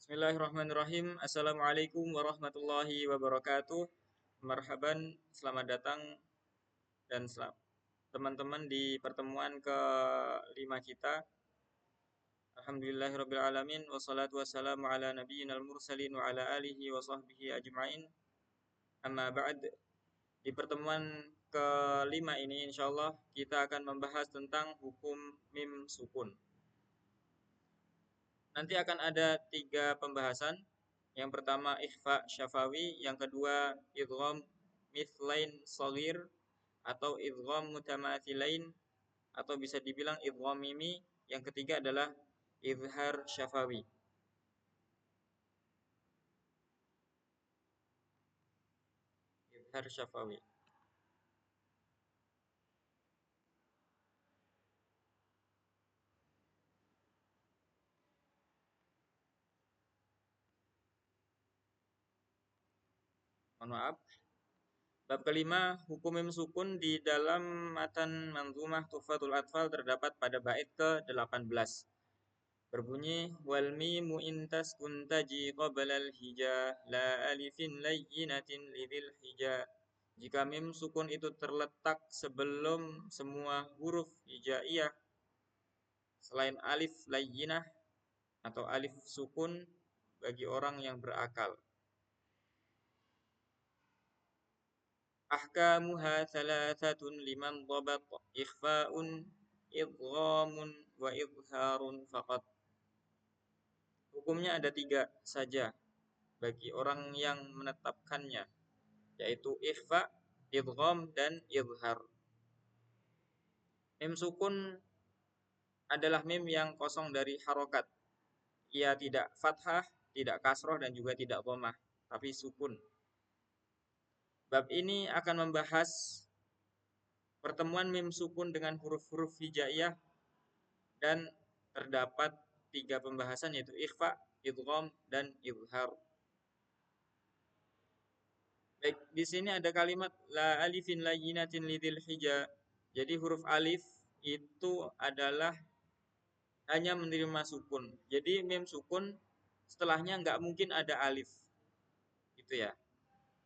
Bismillahirrahmanirrahim. Assalamualaikum warahmatullahi wabarakatuh. Marhaban, selamat datang dan teman-teman di pertemuan ke-5 kita. Alhamdulillahirabbil alamin wassalatu wassalamu ala nabiyyinal mursalin wa ala alihi wa sahbihi ajmain. Amma ba'd. Di pertemuan ke-5 ini insyaallah kita akan membahas tentang hukum mim sukun. Nanti akan ada 3 pembahasan. Yang pertama ikhfa syafawi, yang kedua idgham mithlain shaghir atau idgham mutamathilain atau bisa dibilang idgham mimi, yang ketiga adalah izhar syafawi. Izhar syafawi. Mohon maaf. Bab kelima, hukum mim sukun di dalam matan manzumah Tuhfatul Atfal terdapat pada bait ke-18. Berbunyi wal mimu intas kuntaji qablal hija la alifin layyinatin lidil hija. Jika mim sukun itu terletak sebelum semua huruf hijaiyah selain alif layyinah atau alif sukun bagi orang yang berakal. Ahkamuha thalathatun liman dhabat ikhfa'un idghamun wa idharun faqat. Hukumnya ada 3 saja bagi orang yang menetapkannya, yaitu ikhfa, idgham, dan izhar. Mim sukun adalah mim yang kosong dari harokat. Ia tidak fathah, tidak kasroh, dan juga tidak dhammah, tapi sukun. Bab ini akan membahas pertemuan mim sukun dengan huruf-huruf hijaiyah dan terdapat 3 pembahasan, yaitu ikhfa, idgham, dan izhar. Baik, di sini ada kalimat la alifin layyinatin lidil hija. Jadi huruf alif itu adalah hanya menerima sukun. Jadi mim sukun setelahnya nggak mungkin ada alif. Gitu ya.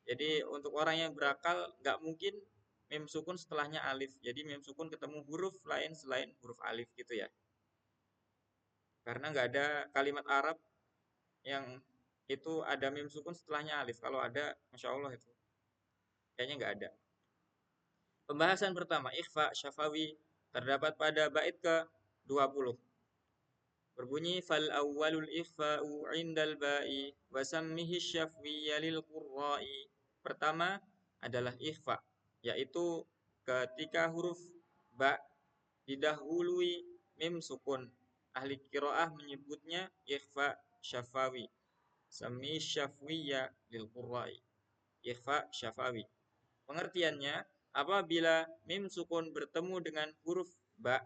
Jadi untuk orang yang berakal nggak mungkin mim sukun setelahnya alif. Jadi mim sukun ketemu huruf lain selain huruf alif gitu ya. Karena nggak ada kalimat Arab yang itu ada mim sukun setelahnya alif. Kalau ada, masya Allah itu. Kayaknya nggak ada. Pembahasan pertama, ikhfa syafawi, terdapat pada bait ke-20. Berbunyi fal awwalul ikhfa'u 'indal ba'i wa sammihi syafwiyya lil qurra'i. Pertama adalah ikhfa, yaitu ketika huruf ba didahului mim sukun. Ahli qiraah menyebutnya ikhfa syafawi. Sammi syafwiyya lil qurra'i. Ikhfa syafawi. Pengertiannya, apabila mim sukun bertemu dengan huruf ba,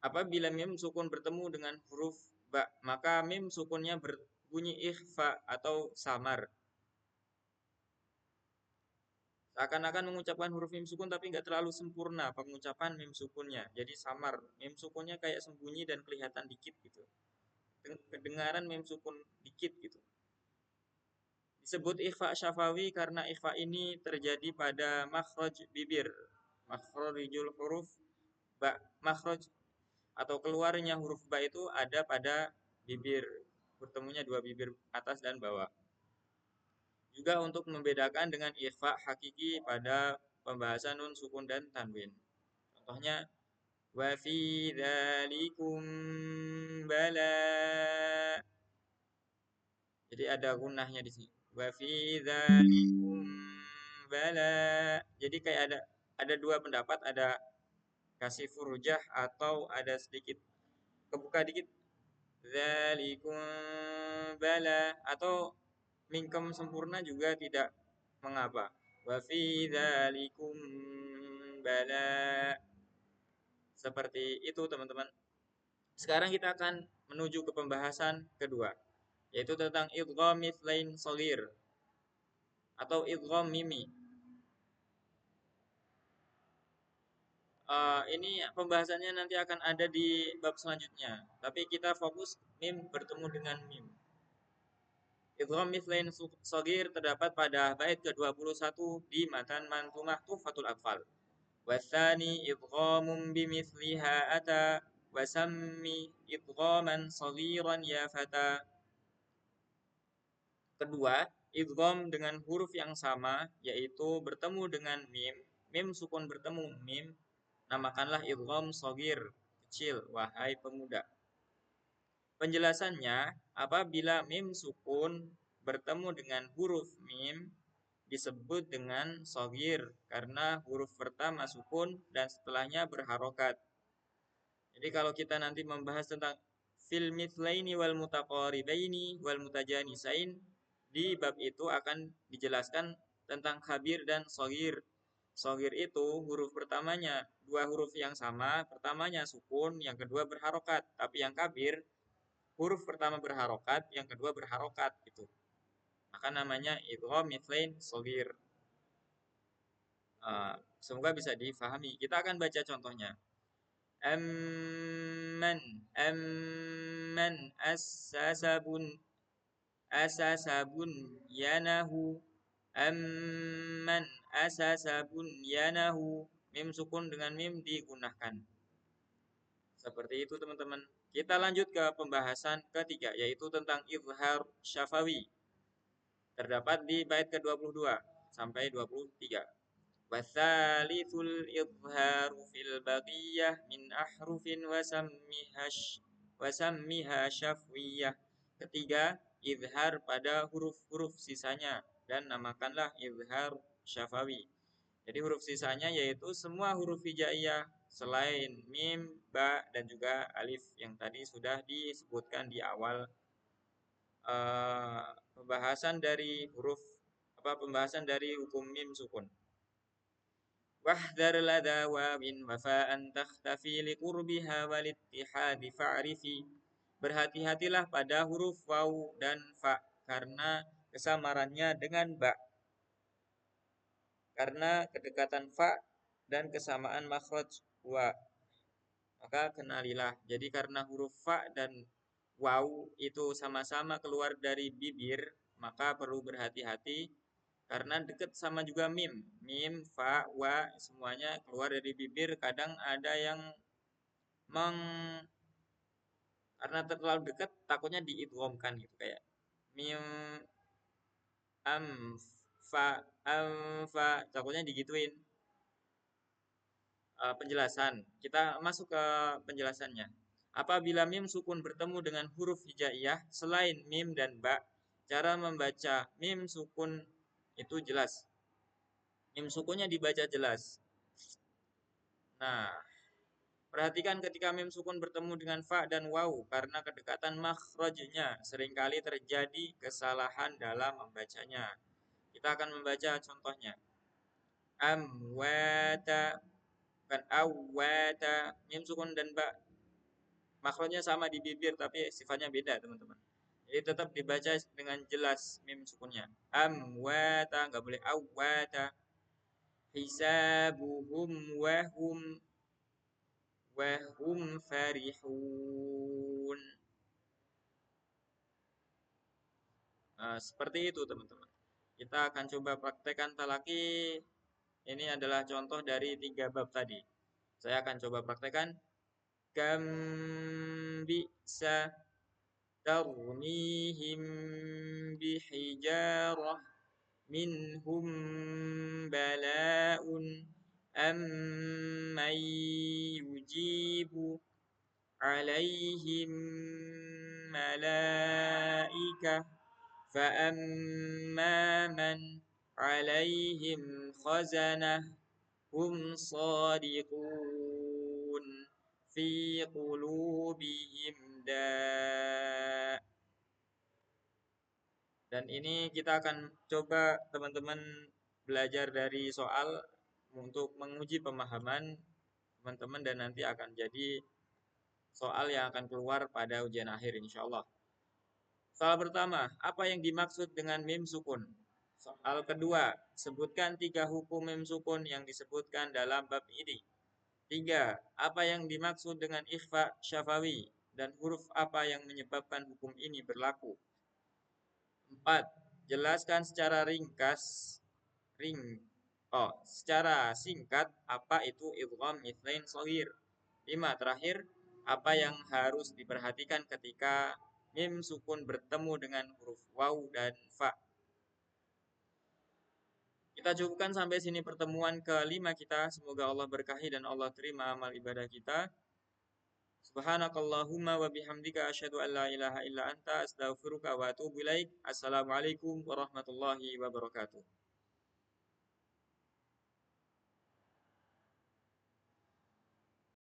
apabila mim sukun bertemu dengan huruf ba, maka mim sukunnya berbunyi ikhfa atau samar. Seakan-akan mengucapkan huruf mim sukun tapi nggak terlalu sempurna pengucapan mim sukunnya. Jadi samar. Mim sukunnya kayak sembunyi dan kelihatan dikit gitu. Kedengaran mim sukun dikit gitu. Disebut ikhfa syafawi karena ikhfa ini terjadi pada makhraj bibir. Makhrijul huruf ba, makhraj atau keluarnya huruf ba itu ada pada bibir. Bertemunya 2 bibir atas dan bawah. Juga untuk membedakan dengan ikhfa hakiki pada pembahasan nun sukun dan tanwin. Contohnya wa fi dzalikum bala. Jadi ada gunnahnya di sini. Wa fi dzalikum bala. Jadi kayak ada 2 pendapat, ada kasih furujah atau ada sedikit kebuka dikit. Dzalikum bala, atau mingkem sempurna juga tidak mengapa. Wa fi dzalikum bala. Seperti itu teman-teman. Sekarang kita akan menuju ke pembahasan kedua, yaitu tentang idgham mithlain shaghir atau idgham mimi. Ini pembahasannya nanti akan ada di bab selanjutnya. Tapi kita fokus mim bertemu dengan mim. Idgham mithlain shagir terdapat pada bait ke-21 di matan mantumah Tuhfatul Atfal. Watsani idghamun bimithliha ata wasammi idghaman saghiran ya fata. Kedua, idgham dengan huruf yang sama yaitu bertemu dengan mim, mim sukun bertemu mim, namakanlah idgham shagir, kecil, wahai pemuda. Penjelasannya, apabila mim sukun bertemu dengan huruf mim disebut dengan shagir karena huruf pertama sukun dan setelahnya berharokat. Jadi kalau kita nanti membahas tentang fil mithlaini wal mutaqaribaini wal mutajanisain, di bab itu akan dijelaskan tentang khabir dan shagir. Shagir itu huruf pertamanya dua huruf yang sama, pertamanya sukun, yang kedua berharokat. Tapi yang kabir huruf pertama berharokat, yang kedua berharokat gitu. Maka namanya idgham mithlain shagir. Semoga bisa difahami. Kita akan baca contohnya. Amman amman asasabun yanahu amman asasabun yanahu, mim sukun dengan mim digunakan. Seperti itu teman-teman. Kita lanjut ke pembahasan ketiga yaitu tentang izhar syafawi. Terdapat di bait ke-22 sampai 23. Wasalithul izharu fil baqiyah min ahrufin wasammiha syafwiyah. Ketiga, izhar pada huruf-huruf sisanya dan namakanlah izhar syafawi. Jadi huruf sisanya yaitu semua huruf hijaiyah selain mim, ba, dan juga alif yang tadi sudah disebutkan di awal pembahasan dari pembahasan dari hukum mim sukun. Wahdar lada wawin wafa'an takhtafi liqurbiha walittihadi fa'rifi. Berhati-hatilah pada huruf waw dan fa karena kesamarannya dengan ba. Karena kedekatan fa dan kesamaan makhraj wa. Maka kenalilah. Jadi karena huruf fa dan waw itu sama-sama keluar dari bibir, maka perlu berhati-hati karena dekat sama juga mim. Mim, fa, wa semuanya keluar dari bibir. Kadang ada yang karena terlalu dekat takutnya diidghamkan gitu kayak mim am fa takutnya digituin. Penjelasan. Kita masuk ke penjelasannya. Apabila mim sukun bertemu dengan huruf hijaiyah selain mim dan ba, cara membaca mim sukun itu jelas. Mim sukunnya dibaca jelas. Nah, perhatikan ketika mim sukun bertemu dengan fa dan waw karena kedekatan makhrajnya seringkali terjadi kesalahan dalam membacanya. Kita akan membaca contohnya. Amwata, bukan awwata, mim sukun dan ba makhrajnya sama di bibir tapi sifatnya beda teman-teman. Jadi tetap dibaca dengan jelas mim sukunnya. Amwata, nggak boleh awwata. Hisabuhum wahum farihun. Nah, seperti itu teman-teman. Kita akan coba praktekkan talaki. Ini adalah contoh dari 3 bab tadi. Saya akan coba praktekkan. Kam bi'sa tarmihim bihijarah minhum bala'un amman yujibu alaihim malaikah fa'amma man alaihim khazanah hum sadiqun fi qulubihim da'. Dan ini kita akan coba teman-teman belajar dari soal untuk menguji pemahaman teman-teman dan nanti akan jadi soal yang akan keluar pada ujian akhir insya Allah. Soal pertama, apa yang dimaksud dengan mim sukun? Soal kedua, sebutkan 3 hukum mim sukun yang disebutkan dalam bab ini. 3. Apa yang dimaksud dengan ikhfa syafawi dan huruf apa yang menyebabkan hukum ini berlaku? 4. Jelaskan secara ring secara singkat apa itu idgham mithlain shaghir. 5. Terakhir, apa yang harus diperhatikan ketika mim sukun bertemu dengan huruf waw dan fa. Kita cukupkan sampai sini pertemuan kelima kita. Semoga Allah berkahi dan Allah terima amal ibadah kita. Subhanakallahumma wa bihamdika asyhadu an la ilaha illa anta astaghfiruka wa atubu ilaik. Assalamualaikum warahmatullahi wabarakatuh.